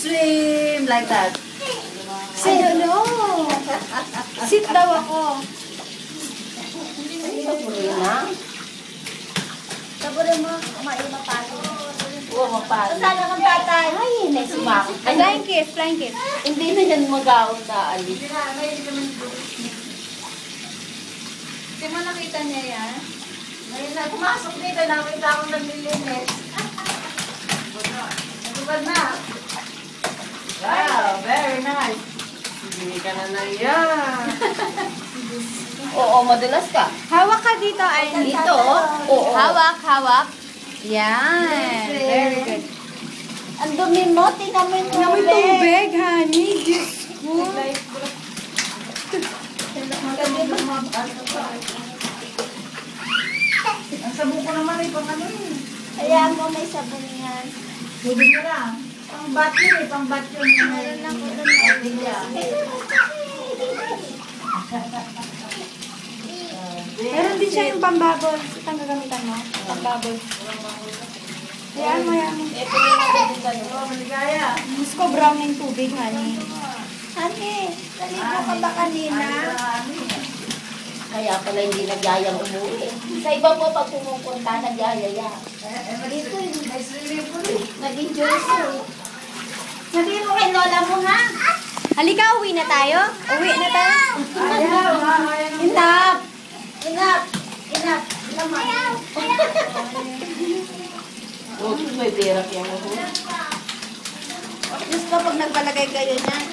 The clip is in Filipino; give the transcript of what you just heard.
swim like that. I don't know. Sit daw ako. Saburo mo, kumain mapalo. Oo, mapalo. Saan ang tatay? Ay, hindi sumakot. Flying kiss, flying kiss. Hindi na yan mag-aon na alis. Hindi mo nakita niya yan? Ngayon na, pumasok dito, nakita akong naglilinis. Natupad na. Wow, very nice. Hindi ka na yan. Oo, madulas ka. Hawak ka dito, ay. Dito, oo. Hawak, hawak. Yan. Very good. Ang dumi mo, tinamin mo. Namoy tubig, honey. Diyos ko. Ang sabon ko naman ay pang ano eh. Kaya mo may sabon yan. Pwede mo lang. Pang bat yun eh, pang bat yun. Meron ako doon. Meron din siya yung pambabol. Itang gagamitan mo. Pambabol. Yan mo, yan mo. Ito yung natin tayo. Oh, maligaya. Gusto ko brown yung tubig, honey. Honey, naligo ka ba kanina? Kaya pala hindi nagyayang umuwi. Sa iba po, pag pumupunta, nagyayaya. Dito yung nag-enjoy siya. Sabihin mo kay lola mo, ha? Halika, uwi na tayo. Uwi na tayo. Enough! Enough! Enough! Ayaw! Huwag may berak yung ulo. Gusto pag nagpalagay kayo niyan.